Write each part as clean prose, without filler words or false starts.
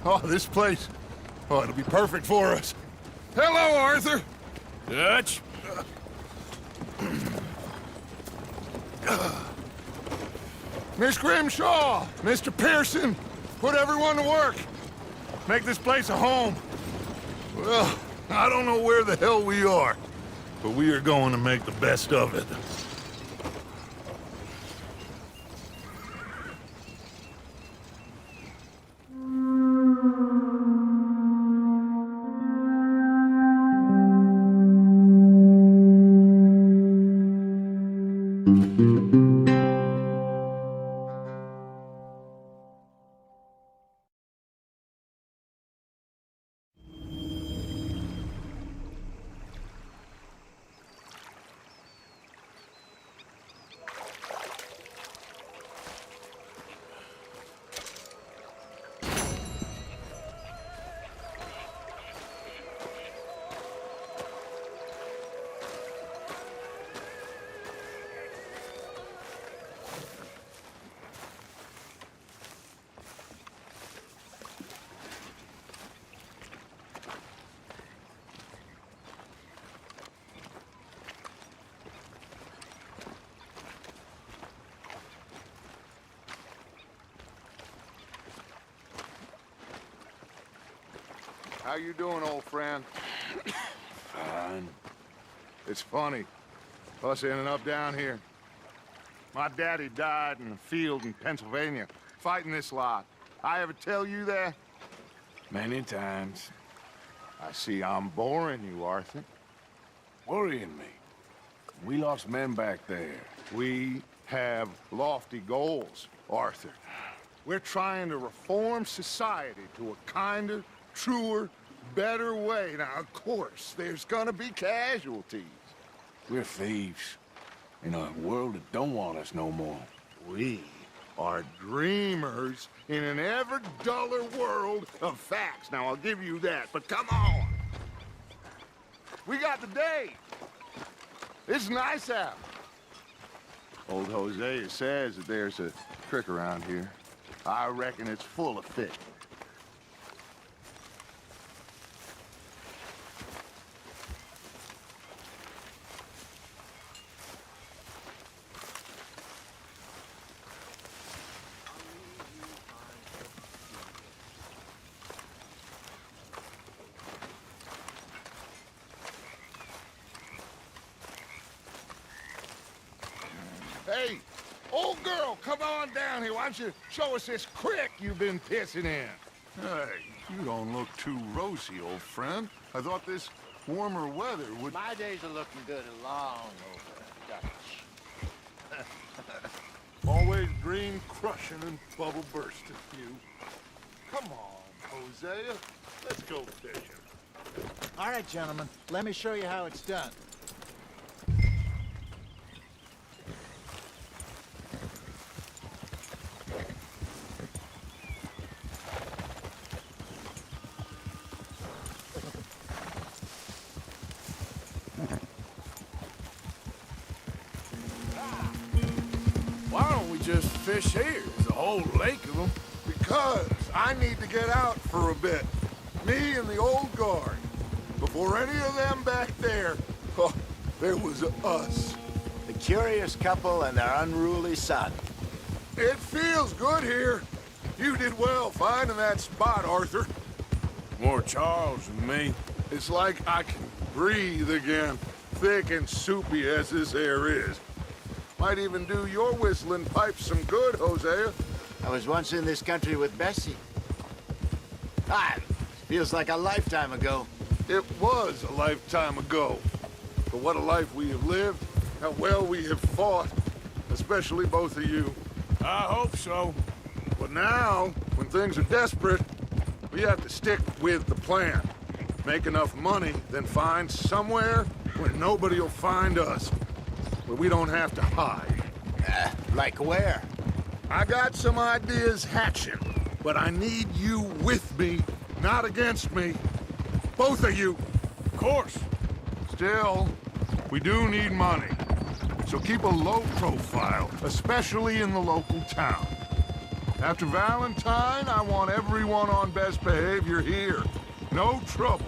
Oh, this place. Oh, it'll be perfect for us. Hello, Arthur. Dutch? Miss Grimshaw, Mr. Pearson, put everyone to work. Make this place a home. Well, I don't know where the hell we are, but we are going to make the best of it. How you doing, old friend? Fine. It's funny, us ending up down here. My daddy died in a field in Pennsylvania, fighting this lot. I ever tell you that? Many times. I see I'm boring you, Arthur. Worrying me. We lost men back there. We have lofty goals, Arthur. We're trying to reform society to a kinder, truer, better way. Now, of course, there's gonna be casualties. We're thieves. In a world that don't want us no more. We are dreamers in an ever duller world of facts. Now, I'll give you that, but come on. We got the day. It's nice out. Old Hosea says that there's a trick around here. I reckon it's full of fish. Hey, old girl, come on down here. Why don't you show us this creek you've been pissing in? Hey, you don't look too rosy, old friend. I thought this warmer weather would... My days are looking good along over, Dutch. Always dream crushing and bubble bursting, you. Come on, Hosea. Let's go fishing. All right, gentlemen, let me show you how it's done. Why don't we just fish here? There's a whole lake of them. Because I need to get out for a bit. Me and the old guard. Before any of them back there, oh, there was us. The curious couple and their unruly son. It feels good here. You did well finding that spot, Arthur. More Charles than me. It's like I can breathe again, thick and soupy as this air is. Might even do your whistling pipes some good, Hosea. I was once in this country with Bessie. Feels like a lifetime ago. It was a lifetime ago. But what a life we have lived, how well we have fought, especially both of you. I hope so. But now, when things are desperate, we have to stick with the plan. Make enough money, then find somewhere where nobody will find us. Where we don't have to hide. Like where? I got some ideas hatching, but I need you with me, not against me. Both of you. Of course. Still, we do need money. So keep a low profile, especially in the local town. After Valentine, I want everyone on best behavior here. No trouble.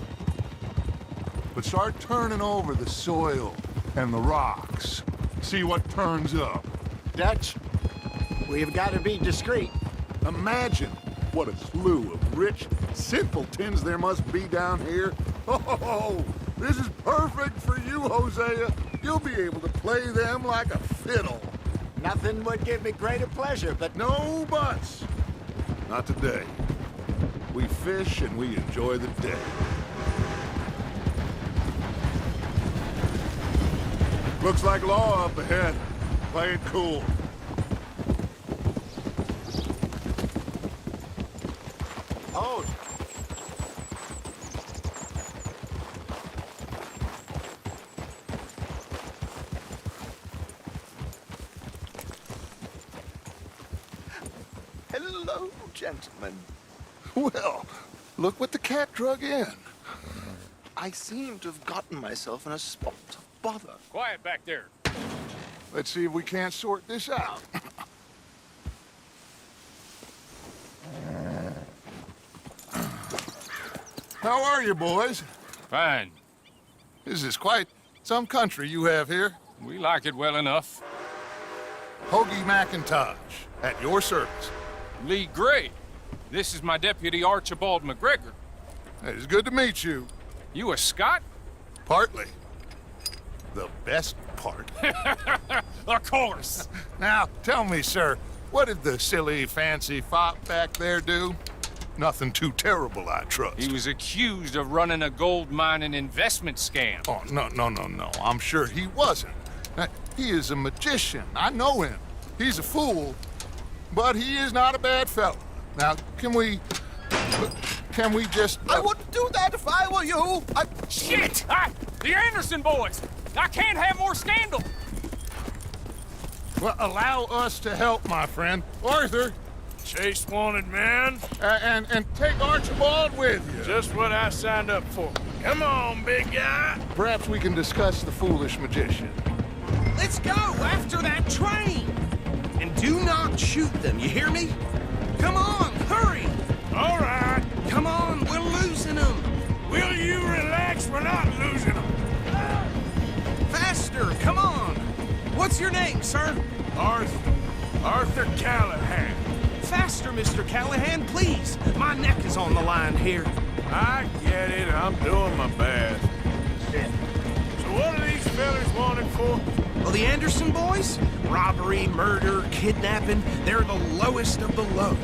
But start turning over the soil and the rocks. See what turns up. Dutch, we've got to be discreet. Imagine what a slew of rich simpletons there must be down here. Oh, this is perfect for you, Hosea. You'll be able to play them like a fiddle. Nothing would give me greater pleasure, but No buts. Not today. We fish and we enjoy the day. Looks like law up ahead. Play it cool. hold. Hello, gentlemen. Well, look what the cat drug in. I seem to have gotten myself in a spot of bother. Quiet back there. Let's see if we can't sort this out. How are you, boys? Fine. This is quite some country you have here. We like it well enough. Hoagie McIntosh, at your service. Lee Gray. This is my deputy Archibald McGregor. It's good to meet you. You a Scot? Partly. The best part. Of course. Now, tell me, sir, what did the silly, fancy fop back there do? Nothing too terrible, I trust. He was accused of running a gold mining investment scam. Oh, no. I'm sure he wasn't. He is a magician. I know him. He's a fool, but he is not a bad fellow. Now, can we just... I wouldn't do that if I were you. Shit! The Anderson boys! I can't have more scandal! Well, allow us to help, my friend. Arthur, Chase wanted man. and take Archibald with you. Just what I signed up for. Come on, big guy. Perhaps we can discuss the foolish magician. Let's go after that train! And do not shoot them, you hear me? Come on, hurry! All right. Come on, we're losing them! Will you relax? We're not losing them. Faster, come on! What's your name, sir? Arthur Callahan. Faster, Mr. Callahan, please! My neck is on the line here. I get it. I'm doing my best. So what are these fellas wanted for? Well, the Anderson boys? Robbery, murder, kidnapping, they're the lowest of the low.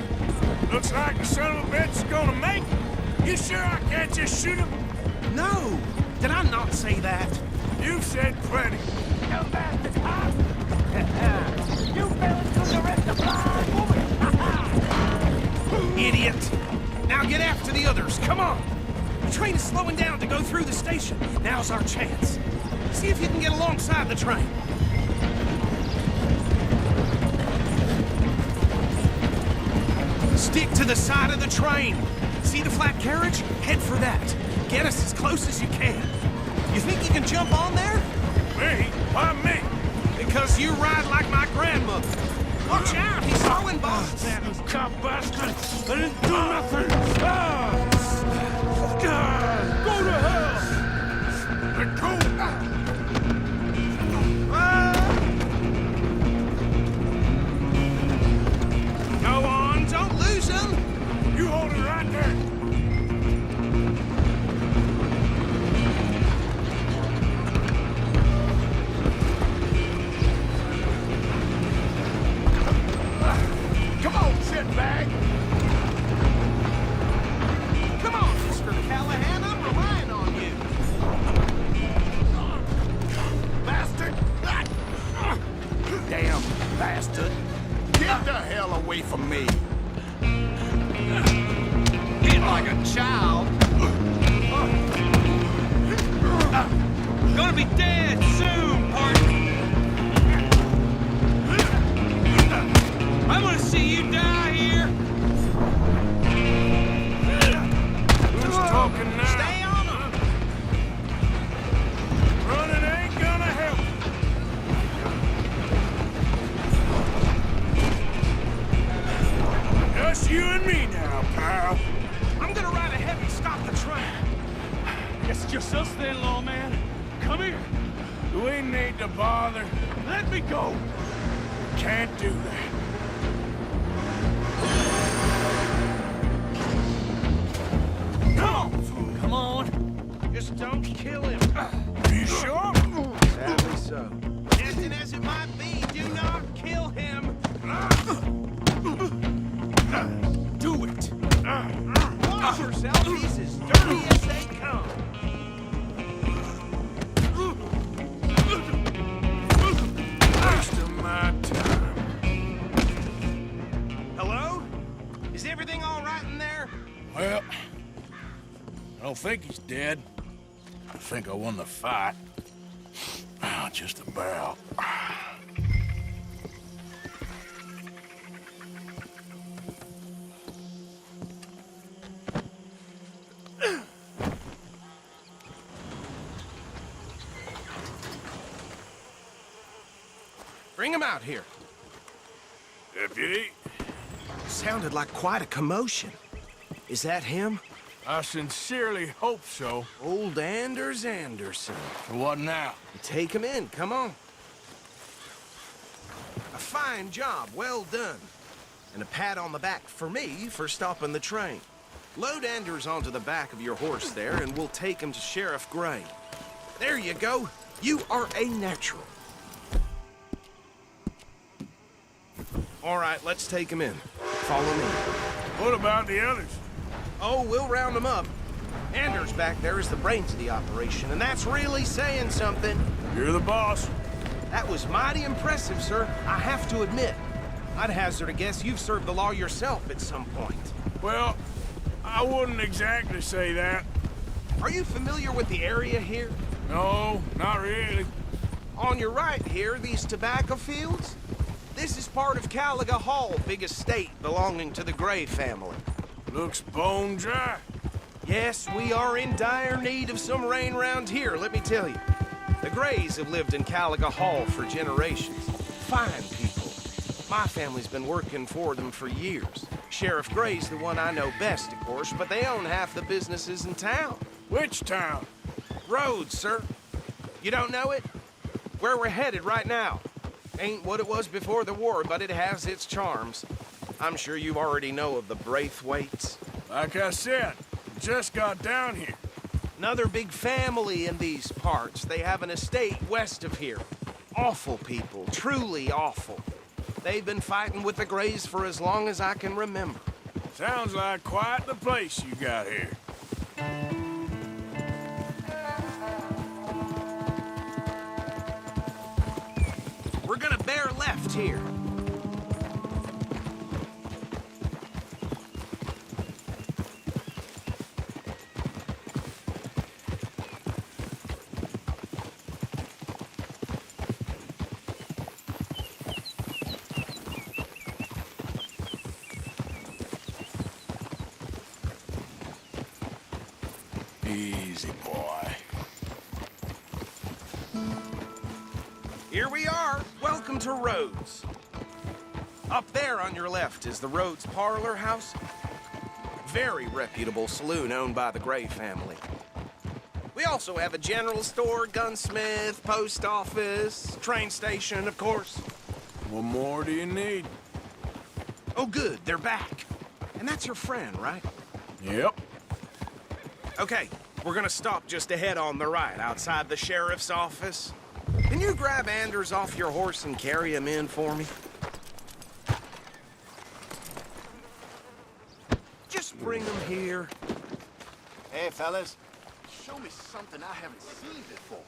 Looks like the son of a bitch is gonna make it. You sure I can't just shoot him? No! Did I not say that? You've said plenty. You bastard, huh? You fellas took the rest of blind woman! Idiot! Now get after the others, come on! The train is slowing down to go through the station. Now's our chance. See if you can get alongside the train. Stick to the side of the train. See the flat carriage? Head for that. Get us as close as you can. You think you can jump on there? Me? Why me? Because you ride like my grandmother. Watch out, he's throwing bombs at us. Cop bastard! I didn't do nothing! Go to hell! Let go! Go on, don't lose him. You hold it right there! Come on, shitbag! Come on, Mr. Callahan, I'm relying on you. Bastard! Damn bastard. Get the hell away from me. Hit like a child. Gonna be dead soon, partner. I'm gonna see you die here. Who's talking now? Stay on him. Running ain't gonna help. you and me now, pal. I'm gonna ride ahead and stop the train. It's just us then, lawman. Come here. Do we need to bother? Let me go. Can't do that. Come on, fool. Come on. Just don't kill him. You sure? Sadly so. Tempting as it might be, do not kill him. Do it. Watch yourself. He's as dirty as they come. Waste of my time. Hello? Is everything all right in there? Well, I don't think he's dead. I think I won the fight. Ah, just about. Bring him out here. Deputy, Sounded like quite a commotion. Is that him? I sincerely hope so. Old Anders Anderson. For what now? Take him in, come on. A fine job, well done. And a pat on the back for me for stopping the train. Load Anders onto the back of your horse there, and we'll take him to Sheriff Gray. There you go. You are a natural. All right, let's take him in. Follow me. What about the others? Oh, we'll round them up. Anders back there is the brains of the operation, and that's really saying something. You're the boss. That was mighty impressive, sir. I have to admit. I'd hazard a guess you've served the law yourself at some point. Well, I wouldn't exactly say that. Are you familiar with the area here? No, not really. On your right here, these tobacco fields? This is part of Caliga Hall, big estate belonging to the Gray family. Looks bone dry. Yes, we are in dire need of some rain round here, let me tell you. The Grays have lived in Caliga Hall for generations. Fine people. My family's been working for them for years. Sheriff Gray's the one I know best, of course, but they own half the businesses in town. Which town? Rhodes, sir. You don't know it? Where we're headed right now. Ain't what it was before the war, but it has its charms. I'm sure you already know of the Braithwaites. Like I said, just got down here. Another big family in these parts. They have an estate west of here. Awful people, truly awful. They've been fighting with the Grays for as long as I can remember. Sounds like quite the place you got here. We're gonna bear left here. Easy, boy. Here we are. Welcome to Rhodes. Up there on your left is the Rhodes Parlor House. Very reputable saloon owned by the Gray family. We also have a general store, gunsmith, post office, train station, of course. What more do you need? Oh, good, they're back. And that's your friend, right? Yep. Okay, we're gonna stop just ahead on the right, outside the sheriff's office. Can you grab Anders off your horse and carry him in for me? Just bring him here. Hey, fellas. Show me something I haven't seen before.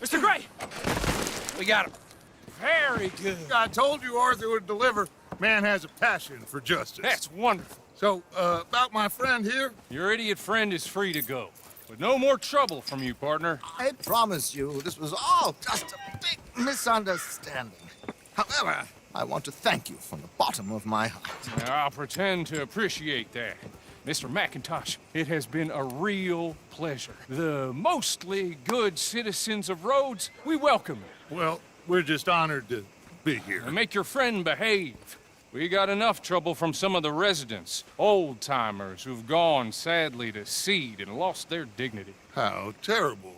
Mr. Gray! We got him. Very good. I told you Arthur would deliver. Man has a passion for justice. That's wonderful. So, about my friend here, Your idiot friend is free to go. With no more trouble from you, partner. I promise you, this was all just a big misunderstanding. However, I want to thank you from the bottom of my heart. Now, I'll pretend to appreciate that. Mr. McIntosh, it has been a real pleasure. The mostly good citizens of Rhodes, we welcome you. well, we're just honored to be here. And make your friend behave. We got enough trouble from some of the residents, old-timers who've gone, sadly, to seed and lost their dignity. How terrible.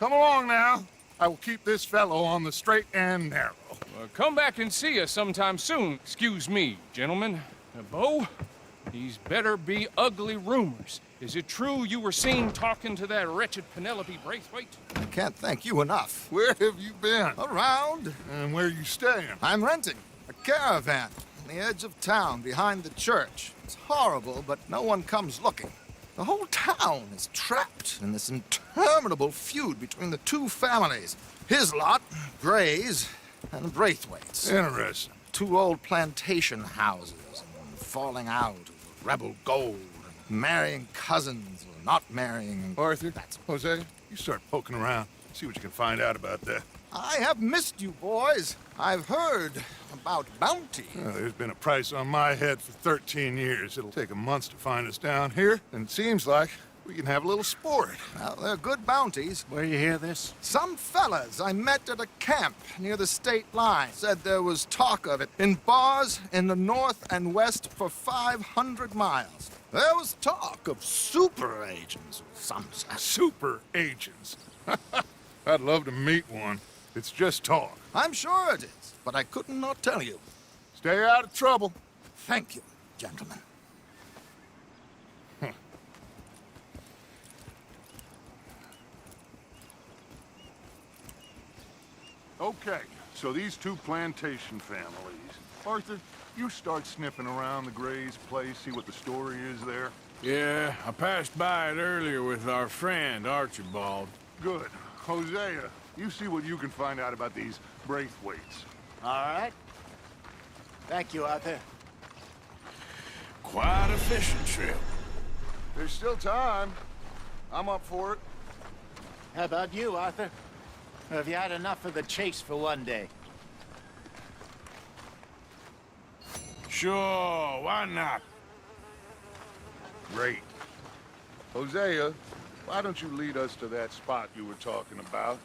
Come along now. I will keep this fellow on the straight and narrow. Come back and see us sometime soon. Excuse me, gentlemen. Bo, these better be ugly rumors. Is it true you were seen talking to that wretched Penelope Braithwaite? I can't thank you enough. Where have you been? Around. And where are you staying? I'm renting a caravan on the edge of town behind the church. It's horrible, but no one comes looking. The whole town is trapped in this interminable feud between the two families. His lot, Gray's, and Braithwaite's. Interesting. Two old plantation houses and falling out over rebel gold, and marrying cousins or not marrying. Arthur, Jose, you start poking around. See what you can find out about that. I have missed you, boys. I've heard about bounty. Well, there's been a price on my head for 13 years. It'll take a month to find us down here, and it seems like we can have a little sport. Well, they're good bounties. Where you hear this? Some fellas I met at a camp near the state line said there was talk of it in bars in the north and west for 500 miles. There was talk of super agents or some such. Super agents. I'd love to meet one. It's just talk. I'm sure it is, but I couldn't not tell you. Stay out of trouble. Thank you, gentlemen. Okay, so these two plantation families. Arthur, you start sniffing around the Gray's place, see what the story is there. Yeah, I passed by it earlier with our friend, Archibald. Good. Hosea, you see what you can find out about these Braithwaites. All right. Thank you, Arthur. Quite a fishing trip. There's still time. I'm up for it. How about you, Arthur? Or have you had enough of the chase for one day? Sure, why not? Great. Hosea, why don't you lead us to that spot you were talking about?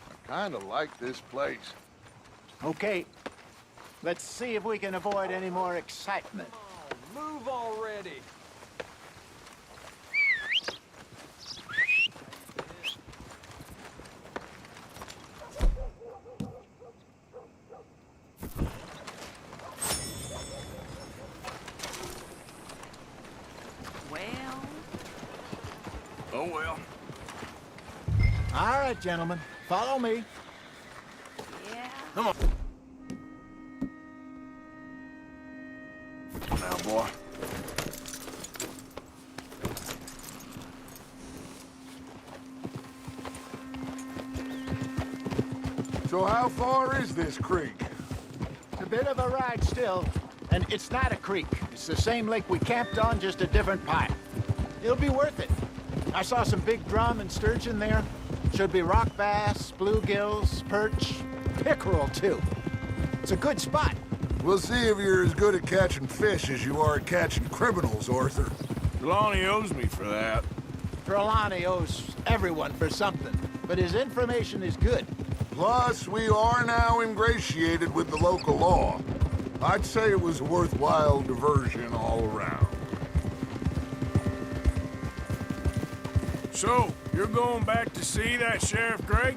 I kind of like this place. Okay. Let's see if we can avoid any more excitement. Move already. Oh, well. All right, gentlemen. Follow me. Yeah. Come on. Now, boy. So how far is this creek? It's a bit of a ride still, and it's not a creek. It's the same lake we camped on, just a different pipe. It'll be worth it. I saw some big drum and sturgeon there. Should be rock bass, bluegills, perch, pickerel, too. It's a good spot. We'll see if you're as good at catching fish as you are at catching criminals, Arthur. Lonnie owes me for that. Trelawney owes everyone for something, but his information is good. Plus, we are now ingratiated with the local law. I'd say it was a worthwhile diversion all around. So, you're going back to see that Sheriff Gray?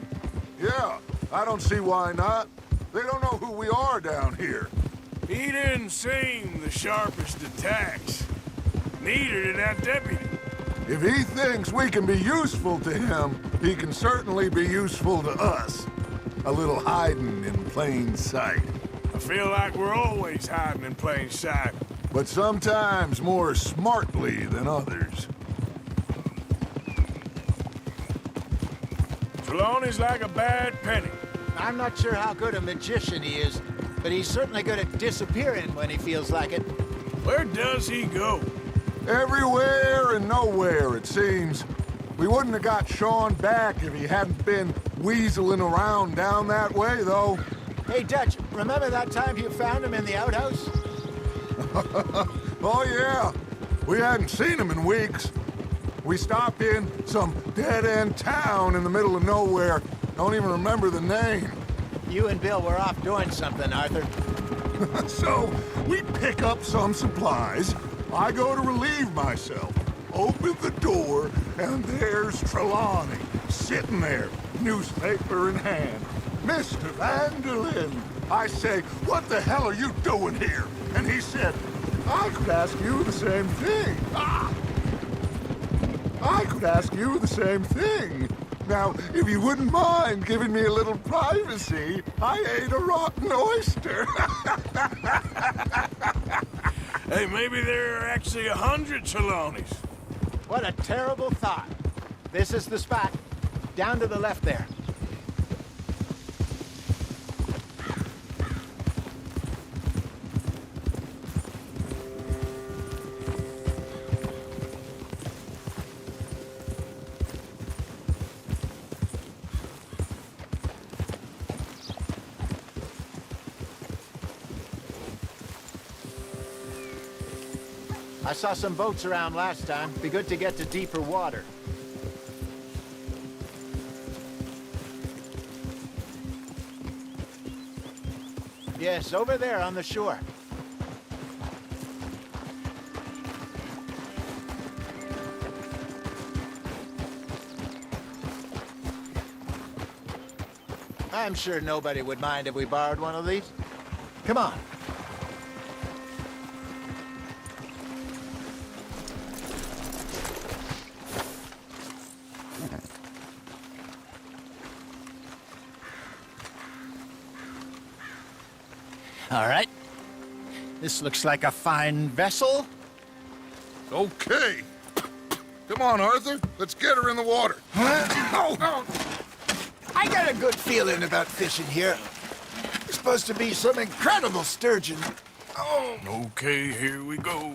Yeah, I don't see why not. They don't know who we are down here. He didn't seem the sharpest attacks. Neither did that deputy. If he thinks we can be useful to him, he can certainly be useful to us. A little hiding in plain sight. I feel like we're always hiding in plain sight. But sometimes more smartly than others. Trelawney's like a bad penny. I'm not sure how good a magician he is, but he's certainly good at disappearing when he feels like it. Where does he go? Everywhere and nowhere, it seems. We wouldn't have got Sean back if he hadn't been weaseling around down that way, though. Hey, Dutch, remember that time you found him in the outhouse? Oh, yeah. We hadn't seen him in weeks. We stopped in some dead-end town in the middle of nowhere. Don't even remember the name. You and Bill were off doing something, Arthur. So, we pick up some supplies. I go to relieve myself. Open the door, and there's Trelawney, sitting there, newspaper in hand. Mr. Vanderlyn. I say, what the hell are you doing here? And he said, I could ask you the same thing. Ah! I could ask you the same thing. Now, if you wouldn't mind giving me a little privacy, I ate a rotten oyster. Hey, maybe there are actually 100 Trelawneys. What a terrible thought. This is the spot. Down to the left there. I saw some boats around last time. Be good to get to deeper water. Yes, over there on the shore. I'm sure nobody would mind if we borrowed one of these. Come on. All right. This looks like a fine vessel. Okay. Come on, Arthur. Let's get her in the water. Oh. I got a good feeling about fishing here. There's supposed to be some incredible sturgeon. Oh. Okay, here we go.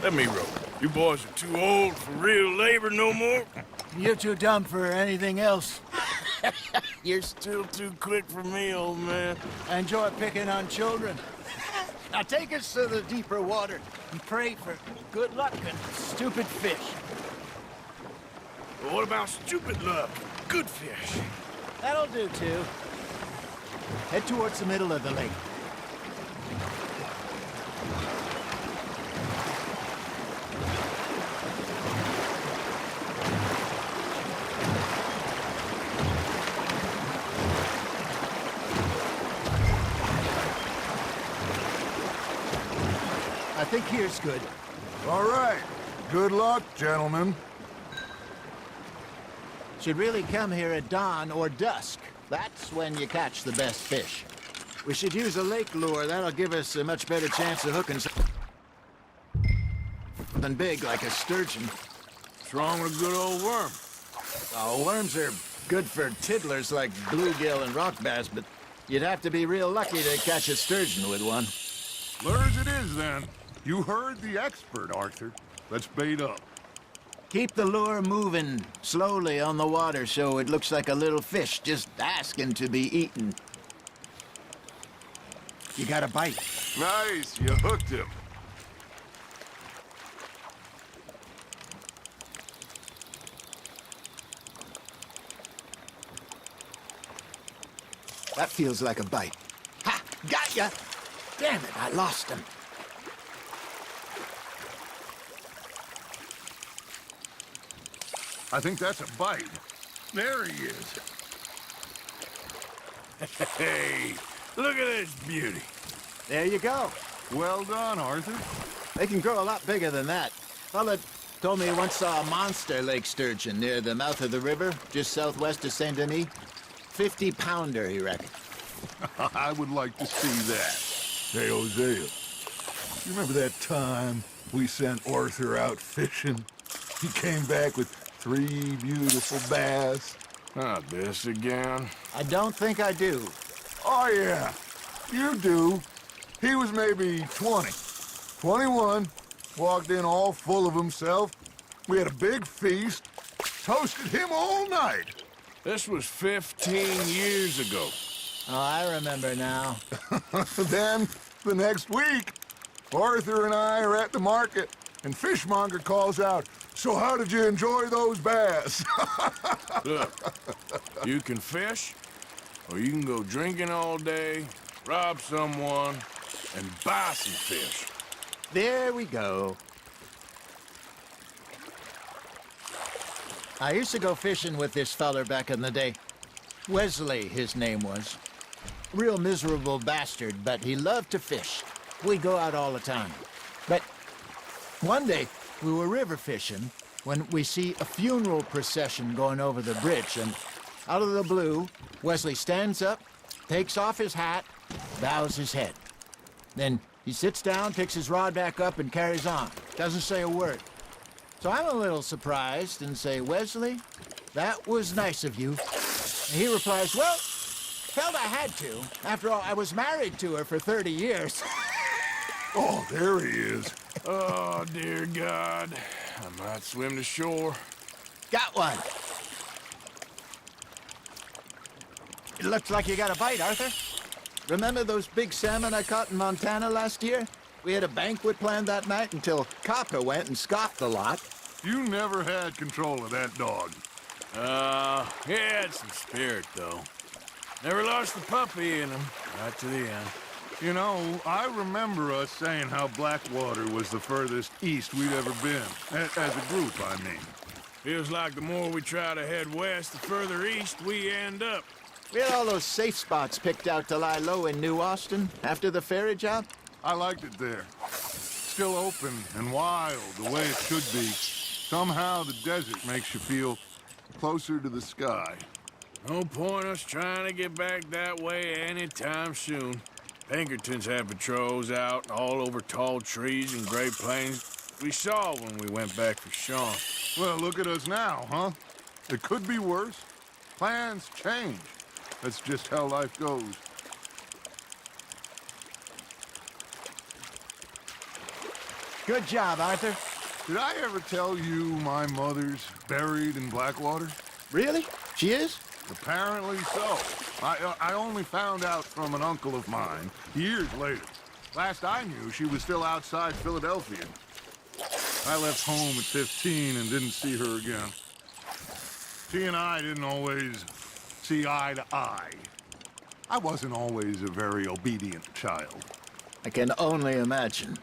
Let me row. You boys are too old for real labor no more. You're too dumb for anything else. You're still too quick for me, old man. I enjoy picking on children. Now take us to the deeper water and pray for good luck and stupid fish. But what about stupid luck? Good fish. That'll do, too. Head towards the middle of the lake. I think here's good. All right. Good luck, gentlemen. Should really come here at dawn or dusk. That's when you catch the best fish. We should use a lake lure. That'll give us a much better chance of hooking something big like a sturgeon. What's wrong with a good old worm? Oh, worms are good for tiddlers like bluegill and rock bass, but you'd have to be real lucky to catch a sturgeon with one. Lures it is, then. You heard the expert, Arthur. Let's bait up. Keep the lure moving slowly on the water so it looks like a little fish just asking to be eaten. You got a bite. Nice. You hooked him. That feels like a bite. Ha! Got ya! Damn it, I lost him. I think that's a bite. There he is. Hey, look at this beauty. There you go. Well done, Arthur. They can grow a lot bigger than that. Fella told me he once saw a monster lake sturgeon near the mouth of the river, just southwest of Saint Denis. 50-pounder, he reckoned. I would like to see that. Hey, Hosea, you remember that time we sent Arthur out fishing? He came back with 3 beautiful bass. Not this again. I don't think I do. Oh, yeah, you do. He was maybe 20, 21, walked in all full of himself. We had a big feast, toasted him all night. This was 15 years ago. Oh, I remember now. Then, the next week, Arthur and I are at the market, and Fishmonger calls out, So how did you enjoy those bass? Look, you can fish, or you can go drinking all day, rob someone, and buy some fish. There we go. I used to go fishing with this feller back in the day. Wesley, his name was. Real miserable bastard, but he loved to fish. We'd go out all the time. But one day, we were river fishing when we see a funeral procession going over the bridge, and out of the blue, Wesley stands up, takes off his hat, bows his head. Then he sits down, picks his rod back up, and carries on. Doesn't say a word. So I'm a little surprised and say, Wesley, that was nice of you. And he replies, well, felt I had to. After all, I was married to her for 30 years. Oh, there he is. Oh, dear God. I might swim to shore. Got one. It looks like you got a bite, Arthur. Remember those big salmon I caught in Montana last year? We had a banquet planned that night until Copper went and scoffed the lot. You never had control of that dog. He had some spirit, though. Never lost the puppy in him, right to the end. You know, I remember us saying how Blackwater was the furthest east we'd ever been. As a group, I mean. Feels like the more we try to head west, the further east we end up. We had all those safe spots picked out to lie low in New Austin after the ferry job. I liked it there. Still open and wild, the way it should be. Somehow the desert makes you feel closer to the sky. No point us trying to get back that way anytime soon. Pinkertons had patrols out all over tall trees and Great Plains. We saw when we went back for Sean. Well, look at us now, huh? It could be worse. Plans change. That's just how life goes. Good job, Arthur. Did I ever tell you my mother's buried in Blackwater? Really? She is? Apparently so. I only found out from an uncle of mine years later. Last I knew, she was still outside Philadelphia. I left home at 15 and didn't see her again. She and I didn't always see eye to eye. I wasn't always a very obedient child. I can only imagine.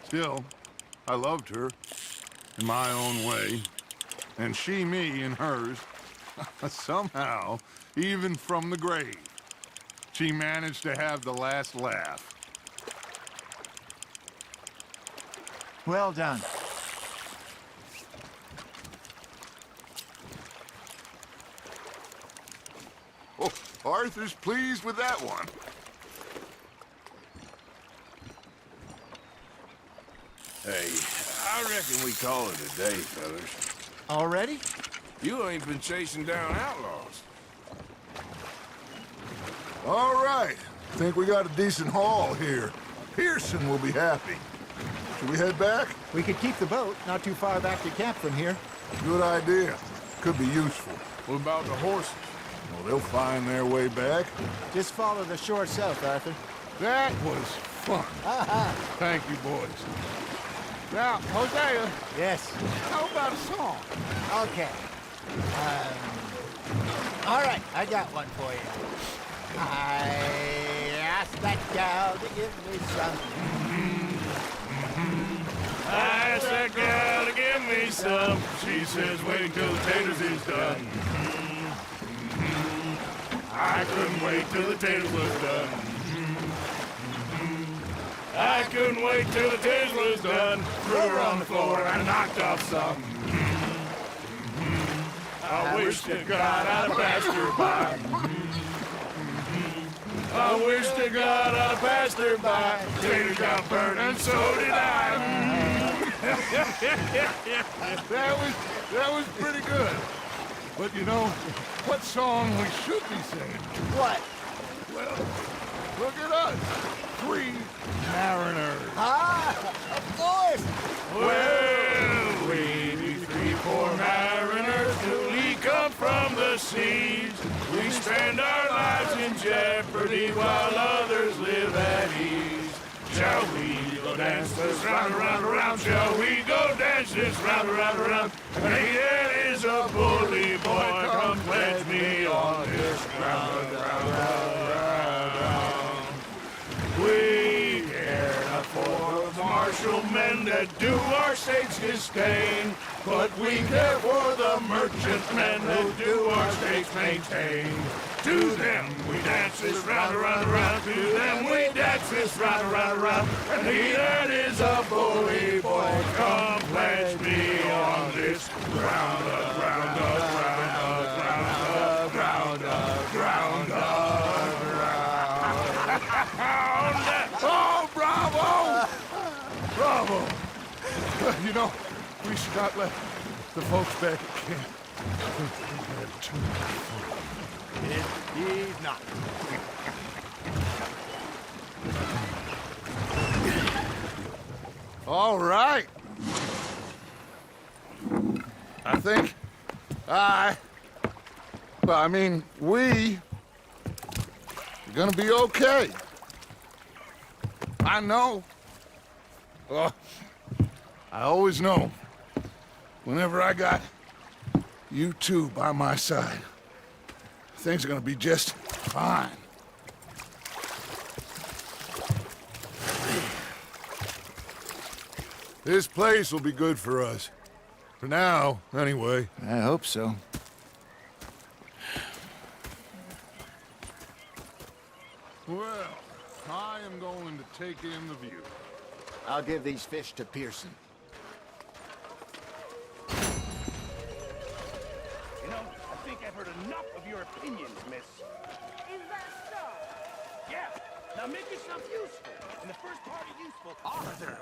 Still, I loved her in my own way, and she me in hers. Somehow, even from the grave, she managed to have the last laugh. Well done. Oh, Arthur's pleased with that one. Hey, I reckon we call it a day, fellas. Already? You ain't been chasing down outlaws. All right. Think we got a decent haul here. Pearson will be happy. Should we head back? We could keep the boat not too far back to camp from here. Good idea. Could be useful. What about the horses? Well, they'll find their way back. Just follow the shore south, Arthur. That was fun. Thank you, boys. Now, Hosea, Yes. how about a song? Okay. All right, I got one for you. I asked that gal to give me some. I asked that gal to give me some. She says, wait till the taters is done. I couldn't wait till the taters was done. I couldn't wait till the taters was done. Threw her on the floor and knocked off some. I wish to God I'd have passed her by. I wish to God I'd have passed her by. Taters got burned and so did I. That was pretty good. But you know, what song we should be singing? What? Well, look at us. 3 mariners. Ah, of course. Well, we be 3 poor mariners newly come from the seas. We spend our lives in jeopardy while others live at ease. Shall we go dance this round, around, around? Shall we go dance this round, around, around? Here is a bully boy, come pledge me on this round, round, round, round. We care not for the martial men that do our state's disdain, but we care for the merchantmen that do our state's maintain. To them we dance this round, around, around. To them we dance this round, around, around. And he that is a bully boy, come pledge me on this ground, ground, ground, ground, ground, ground, ground. Oh, bravo! Bravo! You know, we should not let the folks back at camp. We had too much fun. Indeed not. All right. I think we are gonna be okay. I know. I always know. Whenever I got you two by my side, things are gonna be just fine. This place will be good for us. For now, anyway. I hope so. Well, I am going to take in the view. I'll give these fish to Pearson. You know, I think I've heard enough of your opinions, miss. Is that so? Yeah. Now make yourself useful. And the first part of useful... Arthur!